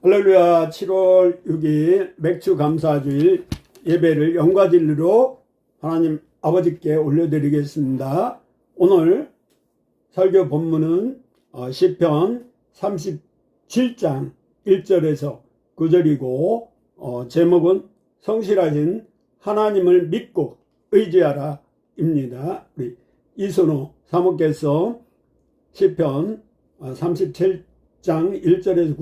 할렐루야. 7월 6일 맥주 감사주일 예배를 영과 진리로 하나님 아버지께 올려드리겠습니다. 오늘 설교 본문은 시편 37장 1절에서 9절이고 제목은 성실하신 하나님을 믿고 의지하라 입니다. 우리 이순호 사모께서 시편 37장 1절에서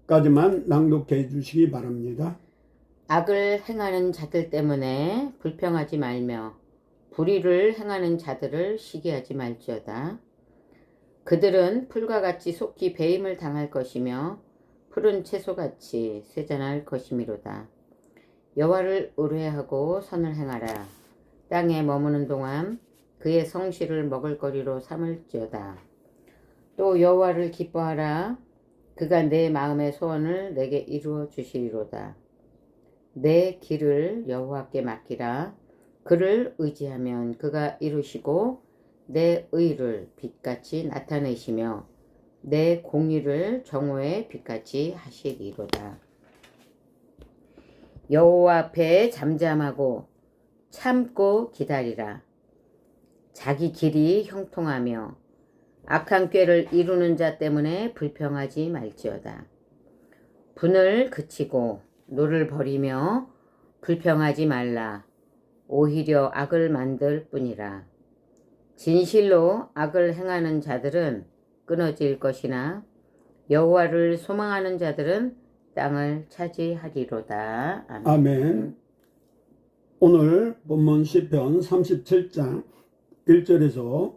9절까지만 낭독해 주시기 바랍니다. 악을 행하는 자들 때문에 불평하지 말며 불의를 행하는 자들을 시기하지 말지어다. 그들은 풀과 같이 속히 배임을 당할 것이며 푸른 채소같이 쇠잔할 것이미로다. 여호와를 의뢰하고 선을 행하라. 땅에 머무는 동안 그의 성실을 먹을거리로 삼을지어다. 또 여호와를 기뻐하라. 그가 내 마음의 소원을 내게 이루어 주시리로다. 내 길을 여호와께 맡기라. 그를 의지하면 그가 이루시고 내 의를 빛같이 나타내시며 내 공의를 정오의 빛같이 하시리로다. 여호와 앞에 잠잠하고 참고 기다리라. 자기 길이 형통하며 악한 꾀를 이루는 자 때문에 불평하지 말지어다. 분을 그치고 노를 버리며 불평하지 말라. 오히려 악을 만들 뿐이라. 진실로 악을 행하는 자들은 끊어질 것이나 여호와를 소망하는 자들은 땅을 차지하리로다. 아멘. 아멘. 오늘 본문 시편 37장 1절에서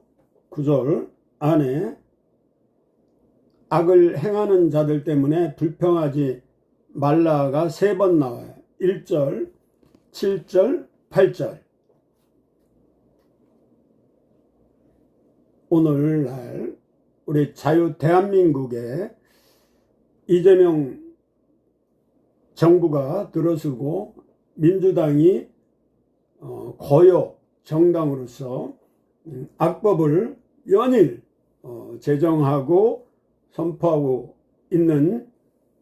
9절 안에 악을 행하는 자들 때문에 불평하지 말라가 3번 나와요. 1절, 7절, 8절. 오늘날 우리 자유 대한민국에 이재명 정부가 들어서고 민주당이 거여 정당으로서 악법을 연일 제정하고 선포하고 있는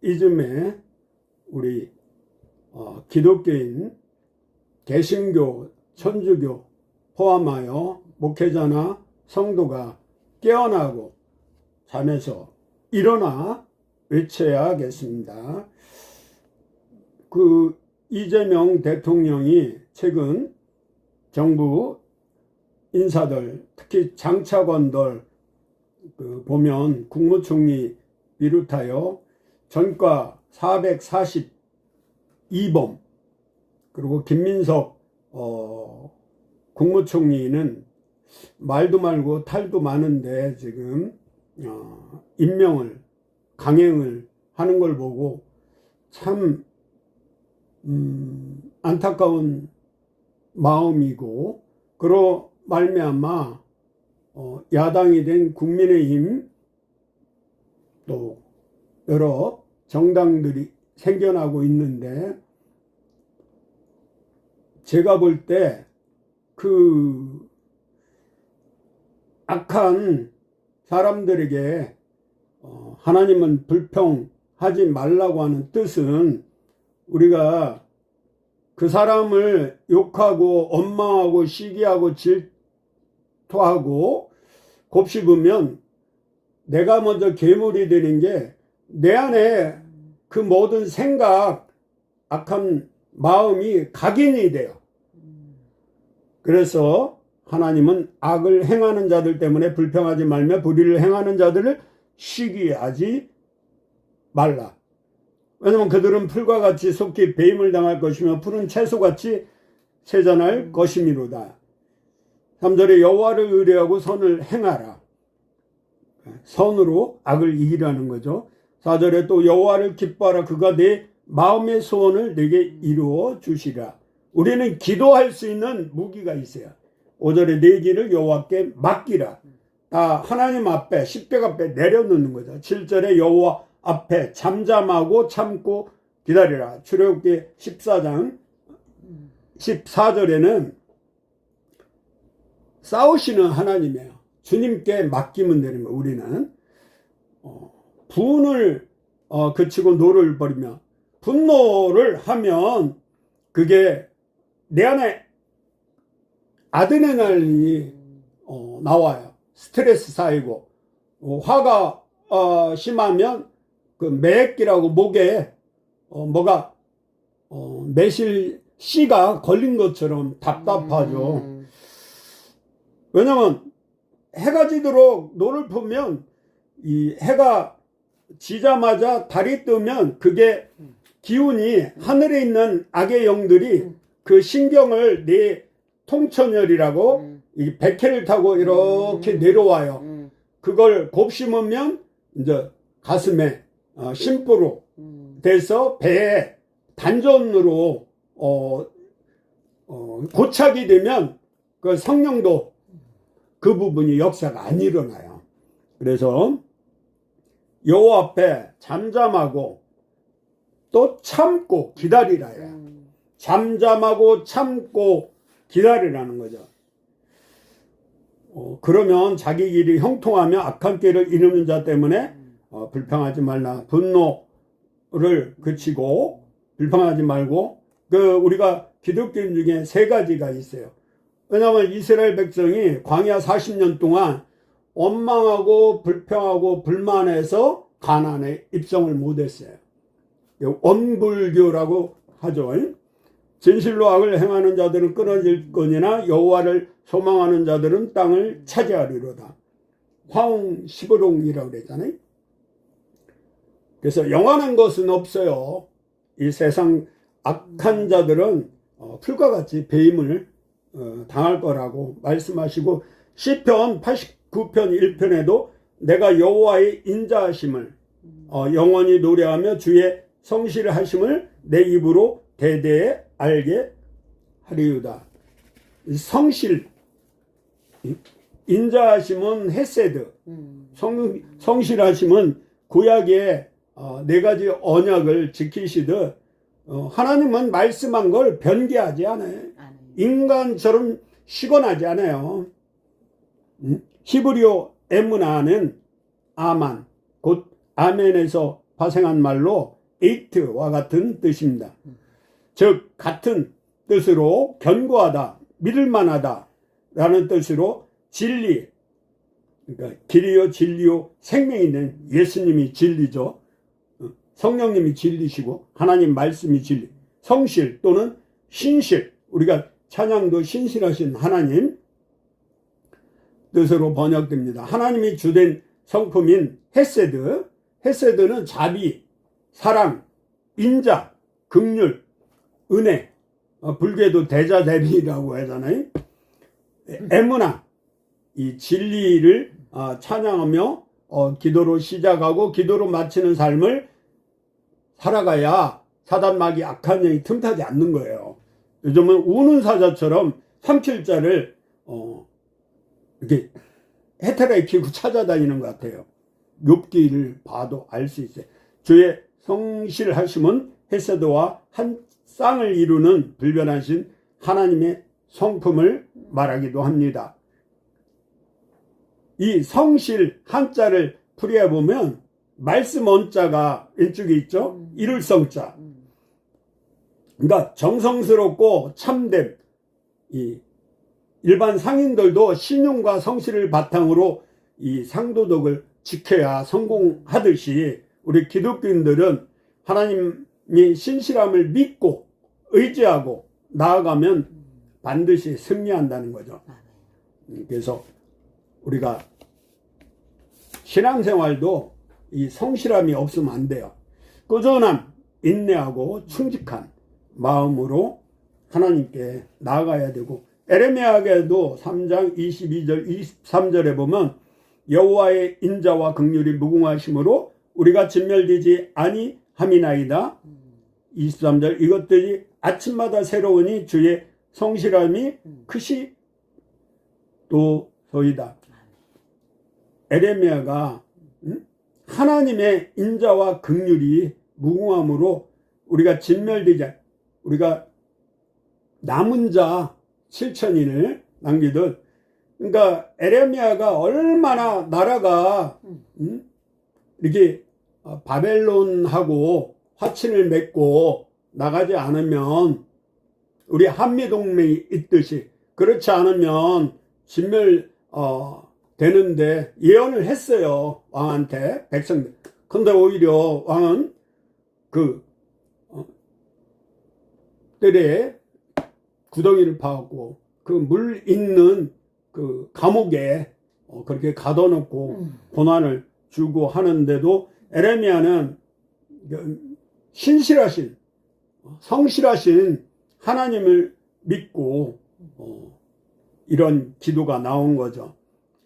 이즘에 우리 기독교인, 개신교, 천주교 포함하여 목회자나 성도가 깨어나고 잠에서 일어나 외쳐야겠습니다. 그 이재명 대통령이 최근 정부 인사들, 특히 장차관들 보면 국무총리 비롯하여 전과 442범 그리고 김민석 국무총리는 말도 말고 탈도 많은데 지금 임명을 강행을 하는 걸 보고 참 안타까운 마음이고 그러 말미암아 야당이 된 국민의힘 또 여러 정당들이 생겨나고 있는데 제가 볼 때 그 악한 사람들에게 하나님은 불평하지 말라고 하는 뜻은 우리가 그 사람을 욕하고 원망하고 시기하고 질투하고 곱씹으면 내가 먼저 괴물이 되는 게 내 안에 그 모든 생각, 악한 마음이 각인이 돼요. 그래서 하나님은 악을 행하는 자들 때문에 불평하지 말며 불의를 행하는 자들을 시기하지 말라. 왜냐하면 그들은 풀과 같이 속히 배임을 당할 것이며 푸른 채소같이 쇠잔할 것이미로다. 3절에 여호와를 의뢰하고 선을 행하라. 선으로 악을 이기라는 거죠. 4절에 또 여호와를 기뻐하라. 그가 내 마음의 소원을 내게 이루어 주시라. 우리는 기도할 수 있는 무기가 있어요. 5절에 내 길을 여호와께 맡기라. 다 하나님 앞에 십자가 앞에 내려놓는 거죠. 7절에 여호와 앞에 잠잠하고 참고 기다리라. 출애굽기 14장 14절에는 싸우시는 하나님이에요. 주님께 맡기면 되는 거예요. 우리는 분을 그치고 노를 버리며. 분노를 하면 그게 내 안에 아드레날린이 나와요. 스트레스 쌓이고 화가 심하면 그 매액기라고 목에 뭐가 매실 씨가 걸린 것처럼 답답하죠. 왜냐면 해가 지도록 노를 보면 이 해가 지자마자 달이 뜨면 그게 기운이 하늘에 있는 악의 영들이 그 신경을 내 통천열이라고 이 백해를 타고 이렇게 내려와요. 그걸 곱심으면 이제 가슴에 심부로 돼서 배에 단전으로 고착이 되면 그 성령도 그 부분이 역사가 안 일어나요. 그래서 여호와 앞에 잠잠하고 또 참고 기다리라요. 잠잠하고 참고 기다리라는 거죠. 그러면 자기 길이 형통하며 악한 길을 이루는 자 때문에 불평하지 말라. 분노를 그치고 불평하지 말고 우리가 기독교인 중에 세 가지가 있어요. 왜냐하면 이스라엘 백성이 광야 40년 동안 원망하고 불평하고 불만해서 가나안에 입성을 못했어요. 원불교라고 하죠. 진실로 악을 행하는 자들은 끊어질 거니나 여호와를 소망하는 자들은 땅을 차지하리로다. 화홍 시브롱이라고 그랬잖아요. 그래서 영원한 것은 없어요. 이 세상 악한 자들은 풀과 같이 배임을 당할 거라고 말씀하시고, 시편 89편 1편에도 내가 여호와의 인자하심을 영원히 노래하며 주의 성실하심을 내 입으로 대대에 알게 하리우다. 성실, 인자하심은 헤세드, 성실하심은 구약의 네 가지 언약을 지키시듯 하나님은 말씀한 걸 변개하지 않아요. 인간처럼 시건하지 않아요. 히브리어 에무나는 아만, 곧 아멘에서 파생한 말로 에이트와 같은 뜻입니다. 즉 같은 뜻으로 견고하다, 믿을만하다 라는 뜻으로 진리, 그러니까 길이요 진리요 생명이 있는 예수님이 진리죠. 성령님이 진리시고 하나님 말씀이 진리. 성실 또는 신실, 우리가 찬양도 신실하신 하나님 뜻으로 번역됩니다. 하나님이 주된 성품인 헤세드, 헤세드는 자비, 사랑, 인자, 긍휼, 은혜, 불교에도 대자대비라고 하잖아요. 에무나, 이 진리를 찬양하며 기도로 시작하고 기도로 마치는 삶을 살아가야 사단마귀 악한 영이 틈타지 않는 거예요. 요즘은 우는 사자처럼 3킬자를 이렇게 해탈에 피고 찾아다니는 것 같아요. 욥기를 봐도 알 수 있어요. 주의 성실하심은 헤세드와 한 쌍을 이루는 불변하신 하나님의 성품을 말하기도 합니다. 이 성실 한자를 풀이해 보면 말씀 원자가 왼쪽에 있죠. 이룰 성자. 그러니까 정성스럽고 참됨. 이 일반 상인들도 신용과 성실을 바탕으로 이 상도덕을 지켜야 성공하듯이 우리 기독교인들은 하나님이 신실함을 믿고 의지하고 나아가면 반드시 승리한다는 거죠. 그래서 우리가 신앙생활도 이 성실함이 없으면 안 돼요. 꾸준함, 인내하고 충직한 마음으로 하나님께 나아가야 되고, 에레미야에도 3장 22절 23절에 보면 여호와의 인자와 긍휼이 무궁하심으로 우리가 진멸되지 아니함이나이다. 23절 이것들이 아침마다 새로우니 주의 성실함이 크시 도소이다. 에레미야가 하나님의 인자와 긍휼이 무궁함으로 우리가 진멸되지, 우리가 남은 자 7천인을 남기듯, 그러니까 에레미야가 얼마나 나라가 이렇게 바벨론하고 화친을 맺고 나가지 않으면 우리 한미동맹이 있듯이 그렇지 않으면 진멸 되는데 예언을 했어요. 왕한테 백성들. 근데 오히려 왕은 그 뜰에 구덩이를 파고 그 물 있는 그 감옥에 그렇게 가둬놓고 고난을 주고 하는데도 에레미야는 신실하신 성실하신 하나님을 믿고 이런 기도가 나온 거죠.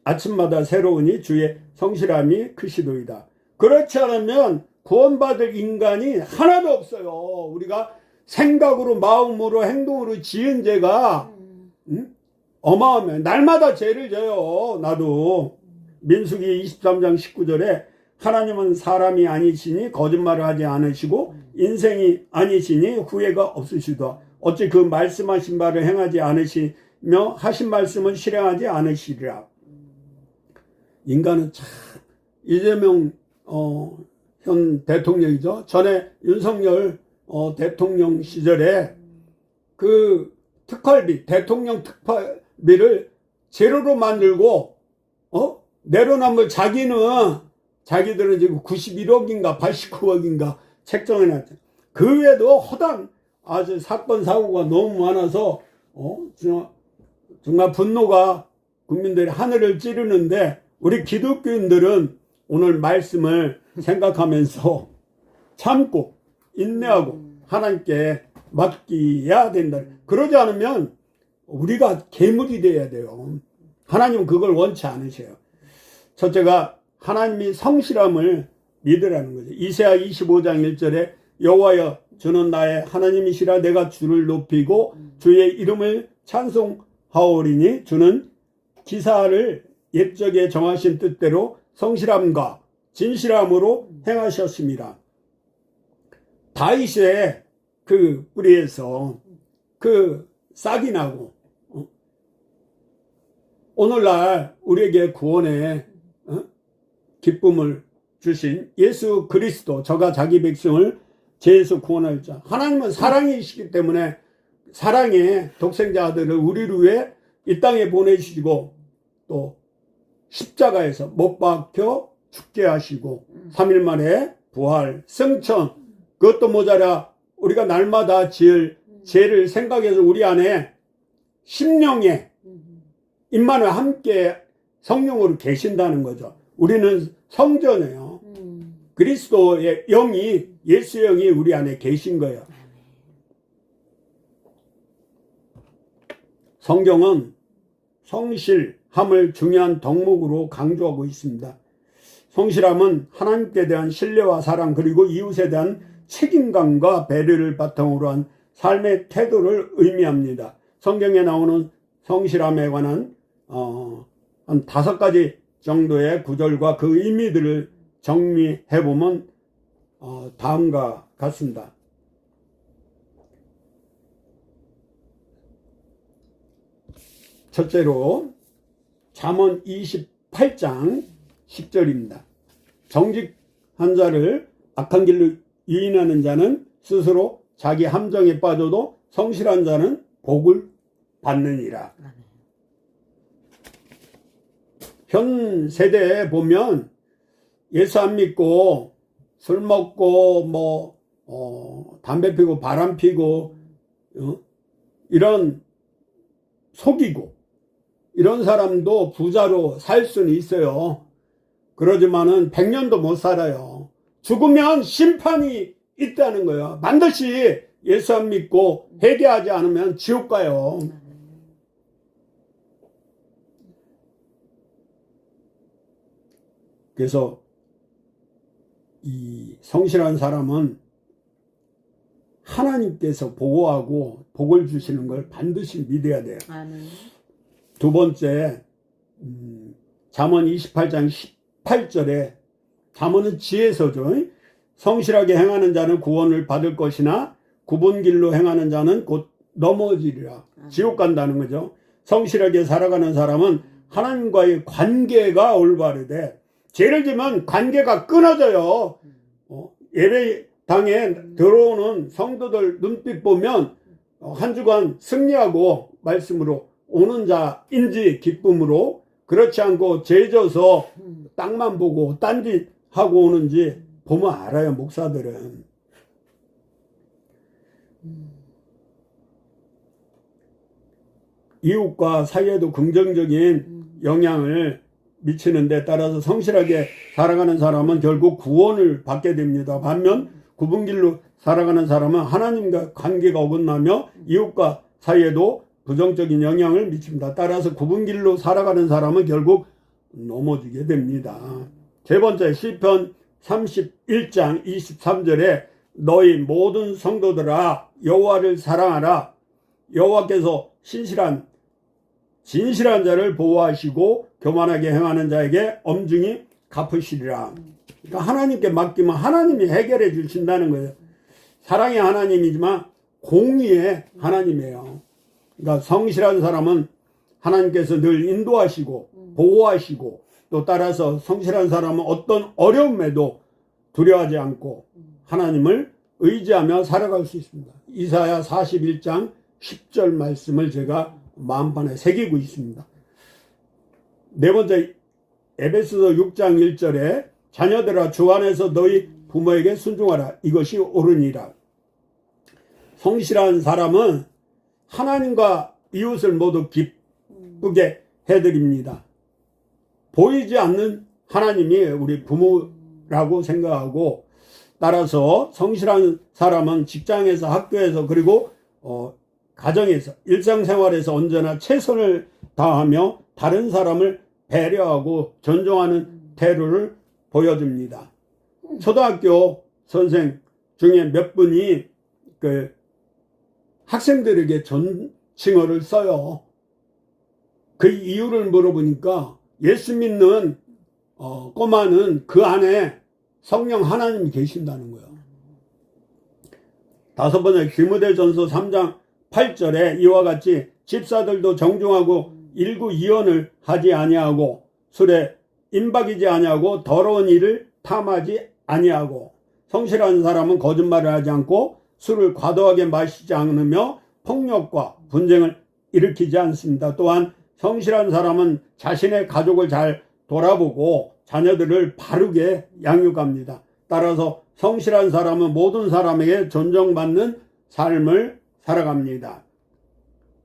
아침마다 새로우니 주의 성실함이 크시도이다. 그렇지 않으면 구원받을 인간이 하나도 없어요. 우리가 생각으로 마음으로 행동으로 지은 죄가 어마어마해. 날마다 죄를 져요. 나도 민수기 23장 19절에 하나님은 사람이 아니시니 거짓말을 하지 않으시고 인생이 아니시니 후회가 없으시다. 어찌 그 말씀하신 바를 행하지 않으시며 하신 말씀은 실행하지 않으시리라. 인간은 참 이재명 현 대통령이죠. 전에 윤석열 대통령 시절에 그 특활비, 대통령 특활비를 제로로 만들고 내로남불 자기들은 지금 91억인가 89억인가 책정해놨죠. 그 외에도 허당 아주 사건 사고가 너무 많아서 정말 분노가 국민들이 하늘을 찌르는데 우리 기독교인들은 오늘 말씀을 생각하면서 참고 인내하고 하나님께 맡겨야 된다. 그러지 않으면 우리가 괴물이 돼야 돼요. 하나님은 그걸 원치 않으셔요. 첫째가 하나님이 성실함을 믿으라는 거죠. 이사야 25장 1절에 여호와여 주는 나의 하나님이시라 내가 주를 높이고 주의 이름을 찬송하오리니 주는 기사를 옛적에 정하신 뜻대로 성실함과 진실함으로 행하셨습니다. 다윗의 그 뿌리에서 그 싹이 나고 오늘날 우리에게 구원의 기쁨을 주신 예수 그리스도 저가 자기 백성을 죄에서 구원할 자. 하나님은 사랑이시기 때문에 사랑의 독생자 아들을 우리를 위해 이 땅에 보내주시고 또 십자가에서 못 박혀 죽게 하시고 3일 만에 부활, 승천. 그것도 모자라 우리가 날마다 지을 죄를 생각해서 우리 안에 심령에 임마누엘 함께 성령으로 계신다는 거죠. 우리는 성전이에요. 그리스도의 영이 예수의 영이 우리 안에 계신 거예요. 성경은 성실함을 중요한 덕목으로 강조하고 있습니다. 성실함은 하나님께 대한 신뢰와 사랑 그리고 이웃에 대한 책임감과 배려를 바탕으로 한 삶의 태도를 의미합니다. 성경에 나오는 성실함에 관한 한 5가지 정도의 구절과 그 의미들을 정리해보면 다음과 같습니다. 첫째로 잠언 28장 10절입니다. 정직한 자를 악한 길로 유인하는 자는 스스로 자기 함정에 빠져도 성실한 자는 복을 받느니라. 현 세대에 보면 예수 안 믿고 술 먹고 담배 피고 바람 피고 이런 속이고 이런 사람도 부자로 살 수는 있어요. 그러지만은 100년도 못 살아요. 죽으면 심판이 있다는 거예요. 반드시 예수 안 믿고 회개하지 않으면 지옥 가요. 그래서 이 성실한 사람은 하나님께서 보호하고 복을 주시는 걸 반드시 믿어야 돼요. 아멘. 두 번째, 잠언 28장 18절에 잠언은 지혜서죠. 성실하게 행하는 자는 구원을 받을 것이나 굽은 길로 행하는 자는 곧 넘어지리라. 지옥 간다는 거죠. 성실하게 살아가는 사람은 하나님과의 관계가 올바르되 죄를 지면 관계가 끊어져요. 예배당에 들어오는 성도들 눈빛 보면 한 주간 승리하고 말씀으로 오는 자인지 기쁨으로, 그렇지 않고 죄져서 땅만 보고 딴짓 하고 오는지 보면 알아요, 목사들은. 이웃과 사이에도 긍정적인 영향을 미치는 데 따라서 성실하게 살아가는 사람은 결국 구원을 받게 됩니다. 반면 굽은 길로 살아가는 사람은 하나님과 관계가 어긋나며 이웃과 사이에도 부정적인 영향을 미칩니다. 따라서 굽은 길로 살아가는 사람은 결국 넘어지게 됩니다. 세 번째, 시편 31장 23절에 너희 모든 성도들아 여호와를 사랑하라. 여호와께서 진실한 자를 보호하시고 교만하게 행하는 자에게 엄중히 갚으시리라. 그러니까 하나님께 맡기면 하나님이 해결해 주신다는 거예요. 사랑의 하나님이지만 공의의 하나님이에요. 그러니까 성실한 사람은 하나님께서 늘 인도하시고 보호하시고, 또 따라서 성실한 사람은 어떤 어려움에도 두려워하지 않고 하나님을 의지하며 살아갈 수 있습니다. 이사야 41장 10절 말씀을 제가 마음판에 새기고 있습니다. 네 번째, 에베소서 6장 1절에 자녀들아 주 안에서 너희 부모에게 순종하라. 이것이 옳으니라. 성실한 사람은 하나님과 이웃을 모두 기쁘게 해드립니다. 보이지 않는 하나님이 우리 부모라고 생각하고, 따라서 성실한 사람은 직장에서, 학교에서, 그리고 가정에서, 일상생활에서 언제나 최선을 다하며 다른 사람을 배려하고 존중하는 태도를 보여줍니다. 초등학교 선생 중에 몇 분이 학생들에게 존칭어를 써요. 그 이유를 물어보니까 예수 믿는 꼬마는 그 안에 성령 하나님이 계신다는 거예요. 다섯 번째, 디모데전서 3장 8절에 이와 같이 집사들도 정중하고 일구이언을 하지 아니하고 술에 임박이지 아니하고 더러운 일을 탐하지 아니하고, 성실한 사람은 거짓말을 하지 않고 술을 과도하게 마시지 않으며 폭력과 분쟁을 일으키지 않습니다. 또한 성실한 사람은 자신의 가족을 잘 돌아보고 자녀들을 바르게 양육합니다. 따라서 성실한 사람은 모든 사람에게 존중받는 삶을 살아갑니다.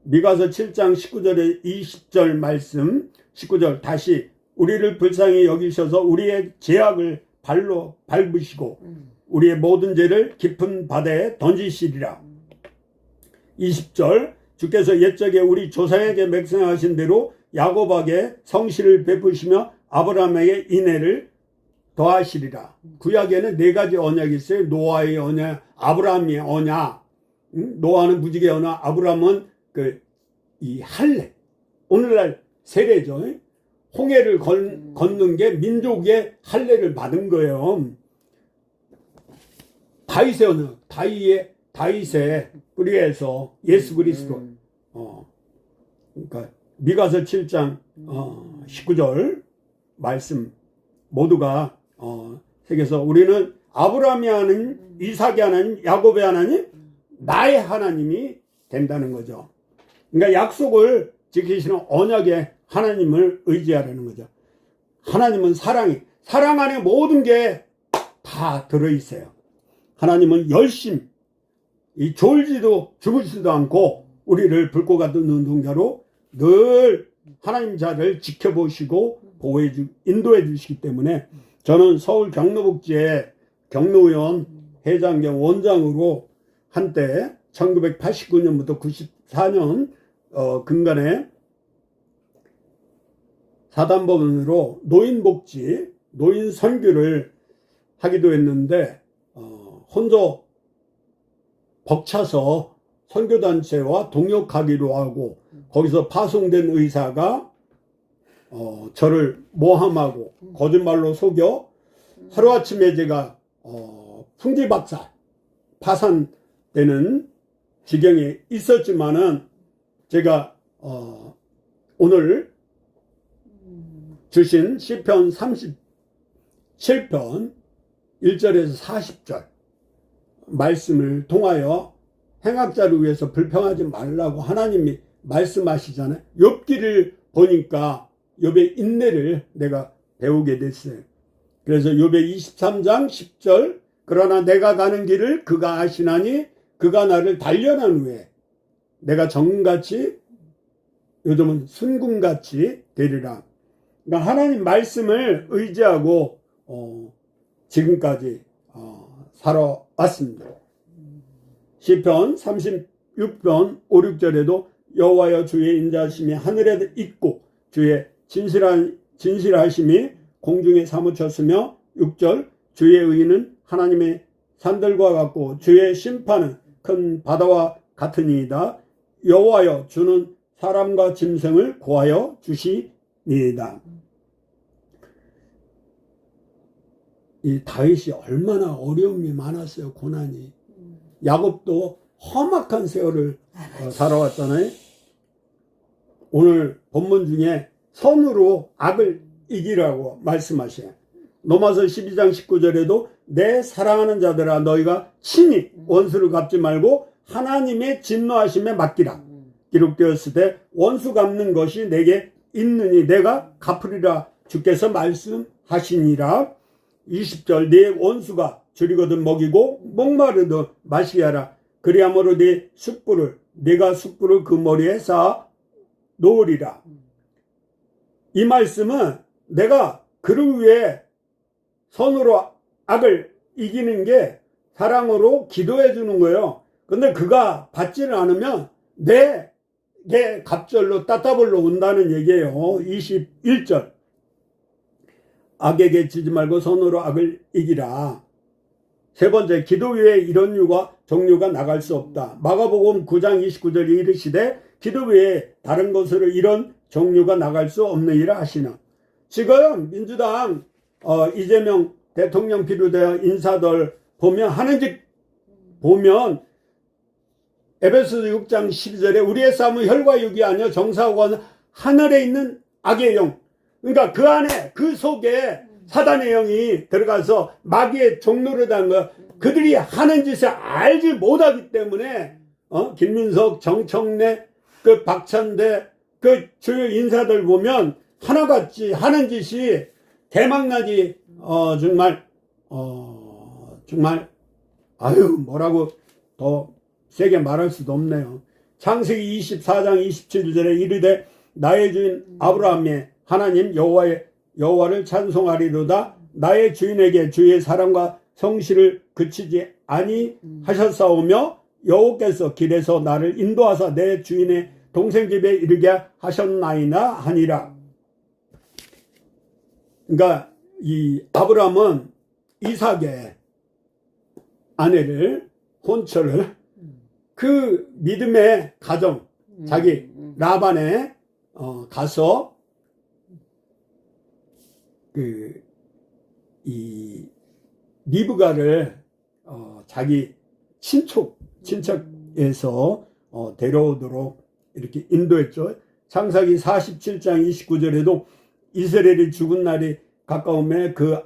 미가서 7장 19절에 20절 말씀, 19절 다시 우리를 불쌍히 여기셔서 우리의 죄악을 발로 밟으시고 우리의 모든 죄를 깊은 바다에 던지시리라. 20절 주께서 옛적에 우리 조상에게 맹세하신 대로 야곱에게 성실을 베푸시며 아브라함에게 인애를 더하시리라. 구약에는 네 가지 언약이 있어요. 노아의 언약, 아브라함의 언약, 노아는 무지개 언약, 아브라함은 이 할례, 오늘날 세례죠. 홍해를 걷는 게 민족의 할례를 받은 거예요. 다윗의 언약, 다윗의 뿌리에서 예수 그리스도. 그러니까 미가서 7장 19절 말씀 모두가 새겨서 우리는 아브라함의 하나님, 이삭의 하나님, 야곱의 하나님, 나의 하나님이 된다는 거죠. 그러니까 약속을 지키시는 언약의 하나님을 의지하라는 거죠. 하나님은 사랑이, 사랑 안에 모든 게 다 들어있어요. 하나님은 열심, 이 졸지도 죽을지도 않고 우리를 불꽃 같은 눈동자로 늘 하나님 자를 지켜보시고 인도해 주시기 때문에 저는 서울 경로복지의 경로위원 회장경 원장으로 한때 1989년부터 94년 근간에 사단법인으로 노인복지, 노인 선교를 하기도 했는데 혼자 벅차서 선교단체와 동역하기로 하고 거기서 파송된 의사가 저를 모함하고 거짓말로 속여 하루아침에 제가 풍지박살 파산되는 지경에 있었지만은 제가 오늘 주신 시편 37편 1절에서 40절 말씀을 통하여 행악자를 위해서 불평하지 말라고 하나님이 말씀하시잖아요. 욥기를 보니까 욥의 인내를 내가 배우게 됐어요. 그래서 욥의 23장 10절 그러나 내가 가는 길을 그가 아시나니 그가 나를 단련한 후에 내가 정같이 요즘은 순금같이 되리라. 그러니까 하나님 말씀을 의지하고 지금까지 살아왔습니다. 시편 36편 5, 6절에도 여호와여 주의 인자하심이 하늘에 있고 주의 진실하심이 공중에 사무쳤으며 6절 주의 의는 하나님의 산들과 같고 주의 심판은 큰 바다와 같으니이다. 여호와여 주는 사람과 짐승을 구하여 주시니이다. 이 다윗이 얼마나 어려움이 많았어요. 고난이. 야곱도 험악한 세월을 살아왔잖아요. 오늘 본문 중에 선으로 악을 이기라고 말씀하셔요. 로마서 12장 19절에도 내 사랑하는 자들아 너희가 친히 원수를 갚지 말고 하나님의 진노하심에 맡기라. 기록되었을 때 원수 갚는 것이 내게 있느니 내가 갚으리라 주께서 말씀하시니라. 20절 네 원수가 줄이거든 먹이고 목마르든 마시게 하라. 그리함으로 내가 숯불을 그 머리에 쌓아 놓으리라. 이 말씀은 내가 그를 위해 선으로 악을 이기는 게 사랑으로 기도해 주는 거예요. 근데 그가 받지를 않으면 내게 갑절로 따따블로 온다는 얘기예요. 21절 악에게 지지 말고 선으로 악을 이기라. 세 번째, 기도 위에 이런 종류가 나갈 수 없다. 마가복음 9장 29절에 이르시되 기도 위에 다른 것으로 이런 종류가 나갈 수 없느니라 하시나. 지금 민주당 이재명 대통령 비롯해 인사들 보면 하는 짓 보면 에베소서 6장 12절에 우리의 싸움은 혈과 육이 아니여 정사하고 하는 하늘에 있는 악의 영. 그러니까 그 안에 그 속에 사단의 영이 들어가서 마귀의 종로를 단 거. 그들이 하는 짓을 알지 못하기 때문에 김민석, 정청래, 그 박찬대, 그 주요 인사들 보면 하나같이 하는 짓이 대망나지 정말 뭐라고 더 세게 말할 수도 없네요. 창세기 24장 27절에 이르되 나의 주인 아브라함의 하나님 여호와를 찬송하리로다. 나의 주인에게 주의 사랑과 성실을 그치지 아니하셨사오며 여호께서 길에서 나를 인도하사 내 주인의 동생 집에 이르게 하셨나이나 하니라. 그러니까 이 아브라함은 이삭의 아내를 혼처를 그 믿음의 가정 자기 라반에 가서 이 리브가를 자기 친척에서 데려오도록 이렇게 인도했죠. 창세기 47장 29절에도 이스라엘이 죽은 날이 가까움에 그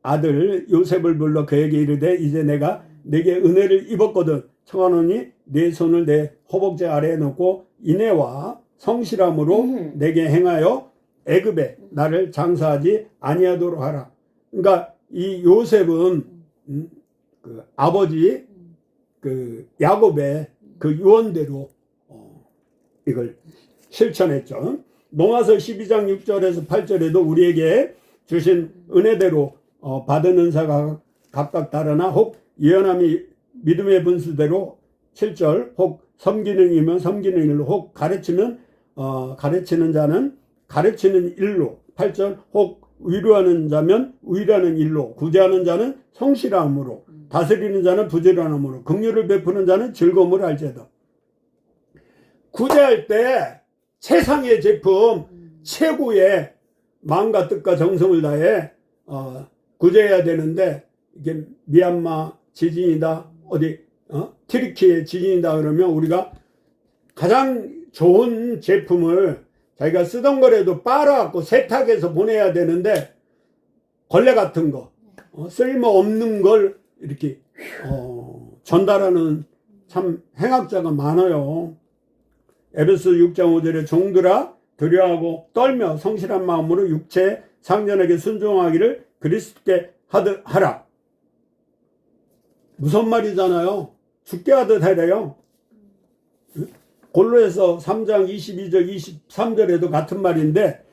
아들 요셉을 불러 그에게 이르되 이제 내가 내게 은혜를 입었거든 청하노니 내 손을 내 허벅지 아래에 놓고 인애와 성실함으로 내게 행하여 애굽에 나를 장사하지 아니하도록 하라. 그러니까 이 요셉은 그 아버지 그 야곱의 그 유언대로 이걸 실천했죠. 로마서 12장 6절에서 8절에도 우리에게 주신 은혜대로 받은 은사가 각각 다르나 혹 예언함이 믿음의 분수대로 7절 혹 섬기는 이면 섬기는 일로 혹 가르치는 자는 가르치는 일로 8절 혹 위로하는 자면 위로하는 일로 구제하는 자는 성실함으로 다스리는 자는 부지런함으로 긍휼을 베푸는 자는 즐거움을 알제다. 구제할 때 세상의 제품 최고의 마음과 뜻과 정성을 다해 구제해야 되는데 이게 미얀마 지진이다 튀르키예 지진이다 그러면 우리가 가장 좋은 제품을 자기가 쓰던 거라도 빨아갖고 세탁해서 보내야 되는데 걸레 같은 거 쓸모없는 걸 이렇게 전달하는 참 행악자가 많아요. 에베소 6장 5절에 종들아 두려워하고 떨며 성실한 마음으로 육체 상전에게 순종하기를 그리스도께 하듯 하라. 무슨 말이잖아요. 죽게 하듯 하래요. 골로에서 3장 22절 23절에도 같은 말인데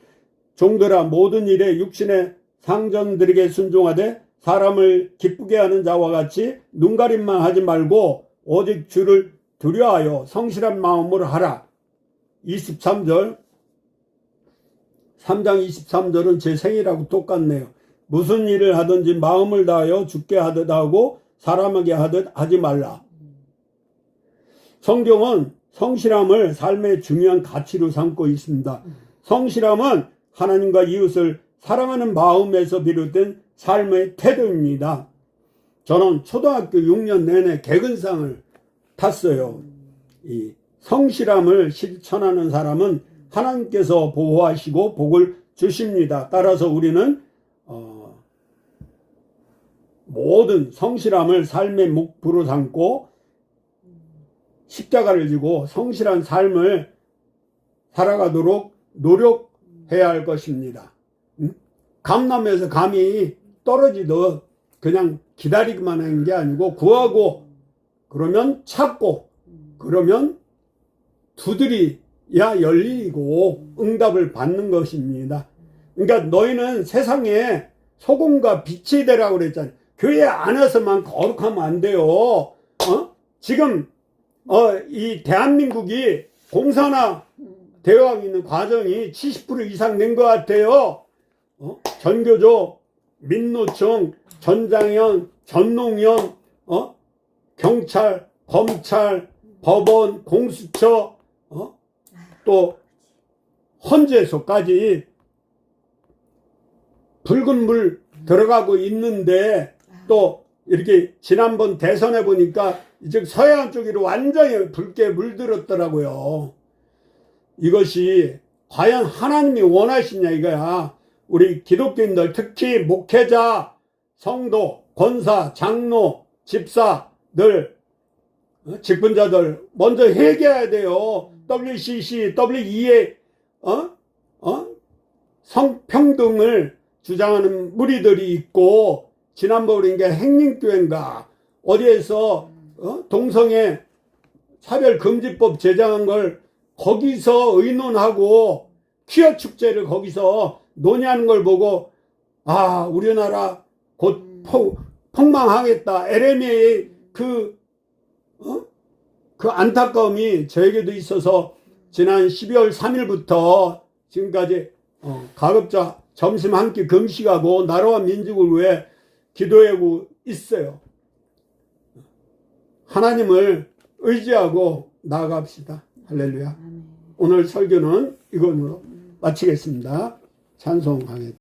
종들아 모든 일에 육신의 상전들에게 순종하되 사람을 기쁘게 하는 자와 같이 눈가림만 하지 말고 오직 주를 두려워하여 성실한 마음으로 하라. 23절 3장 23절은 제 생일하고 똑같네요. 무슨 일을 하든지 마음을 다하여 죽게 하듯 하고 사람에게 하듯 하지 말라. 성경은 성실함을 삶의 중요한 가치로 삼고 있습니다. 성실함은 하나님과 이웃을 사랑하는 마음에서 비롯된 삶의 태도입니다. 저는 초등학교 6년 내내 개근상을 탔어요. 이 성실함을 실천하는 사람은 하나님께서 보호하시고 복을 주십니다. 따라서 우리는 모든 성실함을 삶의 목표로 삼고 십자가를 지고 성실한 삶을 살아가도록 노력해야 할 것입니다. 감남에서 감이 떨어지듯 그냥 기다리기만 하는 게 아니고 구하고 그러면 찾고 그러면 두드려야 열리고 응답을 받는 것입니다. 그러니까 너희는 세상에 소금과 빛이 되라고 그랬잖아요. 교회 안에서만 거룩하면 안 돼요. 지금 이 대한민국이 공산화 되어 있는 과정이 70% 이상 된 것 같아요. 전교조, 민노총, 전장현, 전농현, 경찰, 검찰, 법원, 공수처, 또 헌재소까지 붉은 물 들어가고 있는데 또 이렇게 지난번 대선에 보니까 이제 서해안 쪽으로 완전히 붉게 물들었더라고요. 이것이 과연 하나님이 원하시냐 이거야. 우리 기독교인들 특히 목회자, 성도, 권사, 장로, 집사들, 직분자들 먼저 회개해야 돼요. WCC, WEA 성평등을 주장하는 무리들이 있고 지난번 우리가 행림교회인가 어디에서 동성애 차별금지법 제정한 걸 거기서 의논하고 퀴어 축제를 거기서 논의하는 걸 보고 우리나라 곧 폭망하겠다. LMA의 그 안타까움이 저에게도 있어서 지난 12월 3일부터 지금까지 가급적 점심 한 끼 금식하고 나라와 민족을 위해 기도하고 있어요. 하나님을 의지하고 나아갑시다. 할렐루야. 오늘 설교는 이걸로 마치겠습니다. 찬송하겠습니다.